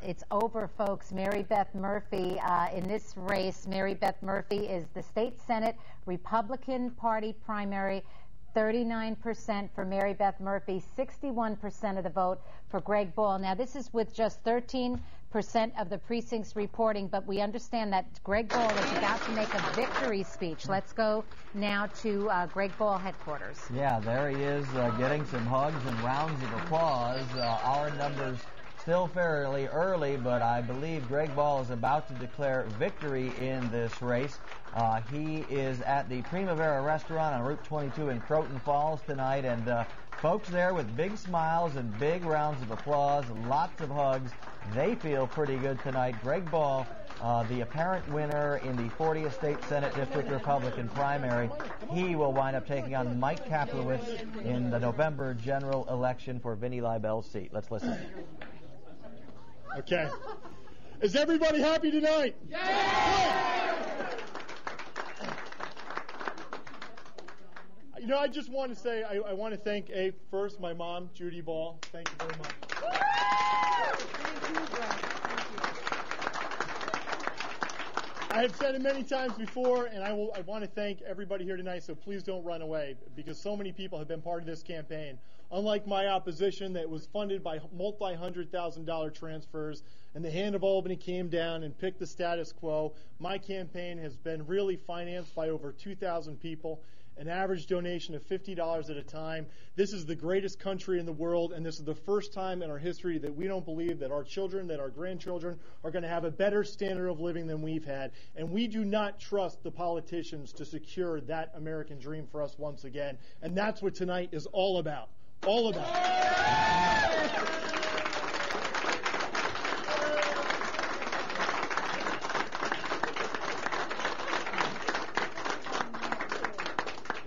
It's over, folks. Mary Beth Murphy in this race. Mary Beth Murphy is the state Senate Republican Party primary. 39% for Mary Beth Murphy, 61% of the vote for Greg Ball. Now, this is with just 13% of the precincts reporting, but we understand that Greg Ball is about to make a victory speech. Let's go now to Greg Ball headquarters. Yeah, there he is getting some hugs and rounds of applause. Our numbers still fairly early, but I believe Greg Ball is about to declare victory in this race. He is at the Primavera restaurant on Route 22 in Croton Falls tonight, and folks there with big smiles and big rounds of applause, lots of hugs. They feel pretty good tonight. Greg Ball, the apparent winner in the 40th State Senate District Republican primary, he will wind up taking on Mike Kaplowitz in the November general election for Vinnie Leibell's seat. Let's listen. Okay. Is everybody happy tonight? Yeah! You know, I just want to say, I want to thank, first, my mom, Judy Ball. Thank you very much. I have said it many times before, and I want to thank everybody here tonight, so please don't run away, because so many people have been part of this campaign. Unlike my opposition that was funded by multi-$100,000 transfers, and the hand of Albany came down and picked the status quo, my campaign has been really financed by over 2,000 people, an average donation of $50 at a time. This is the greatest country in the world, and this is the first time in our history that we don't believe that our children, that our grandchildren are going to have a better standard of living than we've had. And we do not trust the politicians to secure that American dream for us once again. And that's what tonight is all about. All about.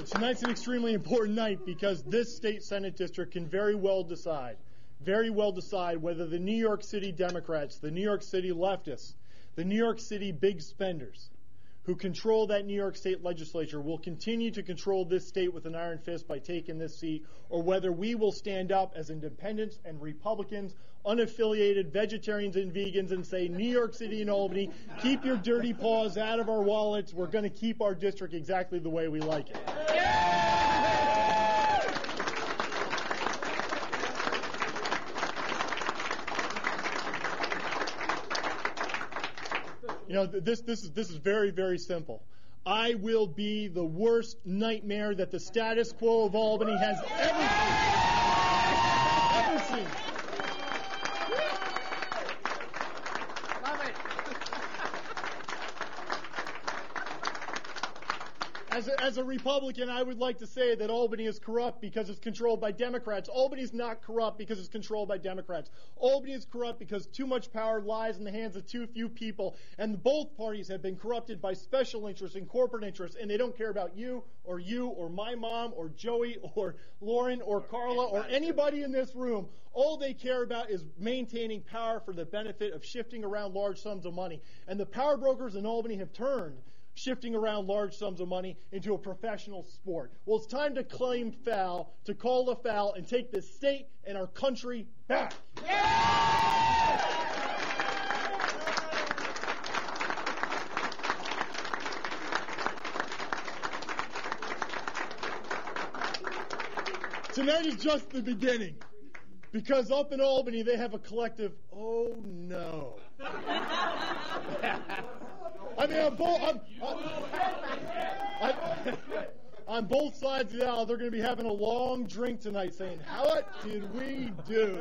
Tonight's an extremely important night because this state Senate district can very well decide whether the New York City Democrats, the New York City leftists, the New York City big spenders who control that New York State legislature will continue to control this state with an iron fist by taking this seat, or whether we will stand up as independents and Republicans, unaffiliated vegetarians and vegans, and say, New York City and Albany, keep your dirty paws out of our wallets. We're going to keep our district exactly the way we like it. You know, this is very, very simple. I will be the worst nightmare that the status quo of Albany has ever seen. Love it. As a Republican, I would like to say that Albany is corrupt because it's controlled by Democrats. Albany's not corrupt because it's controlled by Democrats. Albany is corrupt because too much power lies in the hands of too few people, and both parties have been corrupted by special interests and corporate interests, and they don't care about you or my mom or Joey or Lauren or Carla or anybody in this room. All they care about is maintaining power for the benefit of shifting around large sums of money. And the power brokers in Albany have turned shifting around large sums of money into a professional sport. Well, it's time to claim foul, to call the foul, and take this state and our country back. Tonight is just the beginning, because up in Albany they have a collective, oh no. I mean, on both sides of the aisle, they're going to be having a long drink tonight saying, what did we do?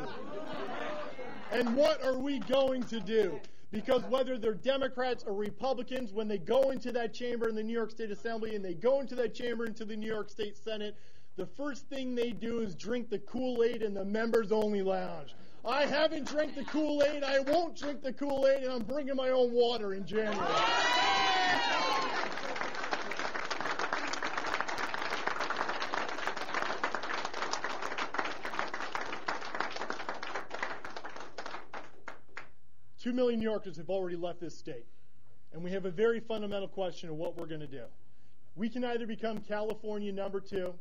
And what are we going to do? Because whether they're Democrats or Republicans, when they go into that chamber in the New York State Assembly and they go into that chamber into the New York State Senate, the first thing they do is drink the Kool-Aid in the members-only lounge. I haven't drank the Kool-Aid, I won't drink the Kool-Aid, and I'm bringing my own water in January. Two million New Yorkers have already left this state, and we have a very fundamental question of what we're going to do. We can either become California number 2,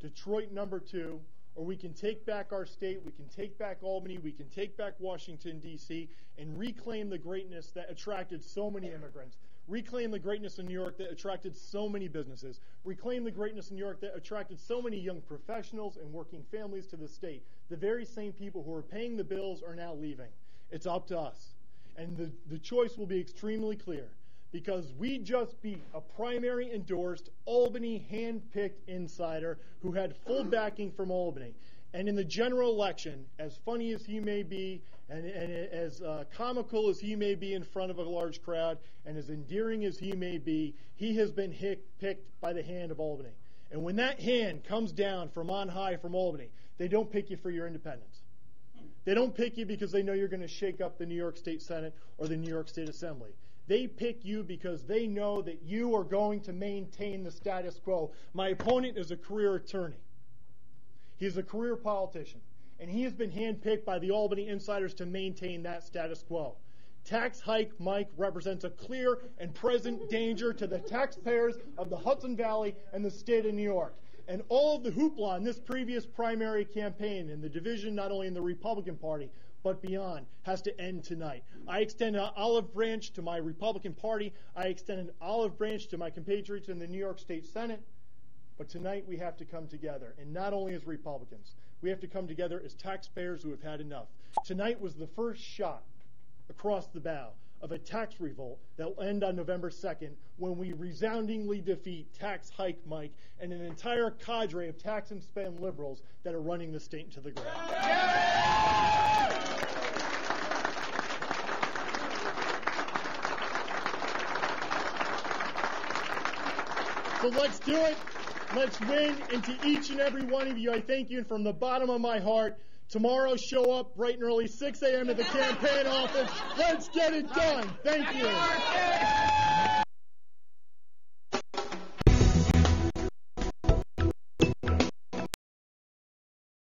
Detroit number 2, or we can take back our state, we can take back Albany, we can take back Washington, D.C., and reclaim the greatness that attracted so many immigrants. Reclaim the greatness in New York that attracted so many businesses. Reclaim the greatness in New York that attracted so many young professionals and working families to the state. The very same people who are paying the bills are now leaving. It's up to us. And the choice will be extremely clear, because we just beat a primary-endorsed, Albany hand-picked insider who had full backing from Albany. And in the general election, as funny as he may be, and as comical as he may be in front of a large crowd, and as endearing as he may be, he has been picked by the hand of Albany. And when that hand comes down from on high from Albany, they don't pick you for your independence. They don't pick you because they know you're going to shake up the New York State Senate or the New York State Assembly. They pick you because they know that you are going to maintain the status quo. My opponent is a career attorney. He's a career politician, and he has been handpicked by the Albany insiders to maintain that status quo. Tax hike Mike represents a clear and present danger to the taxpayers of the Hudson Valley and the state of New York. And all of the hoopla in this previous primary campaign and the division not only in the Republican Party but beyond has to end tonight. I extend an olive branch to my Republican Party. I extend an olive branch to my compatriots in the New York State Senate. But tonight we have to come together, and not only as Republicans. We have to come together as taxpayers who have had enough. Tonight was the first shot across the bow of a tax revolt that will end on November 2nd when we resoundingly defeat tax hike Mike and an entire cadre of tax and spend liberals that are running the state into the ground. So let's do it. Let's win. And to each and every one of you, I thank you. And from the bottom of my heart, tomorrow show up bright and early, 6 a.m. at the campaign office. Let's get it done. Thank you.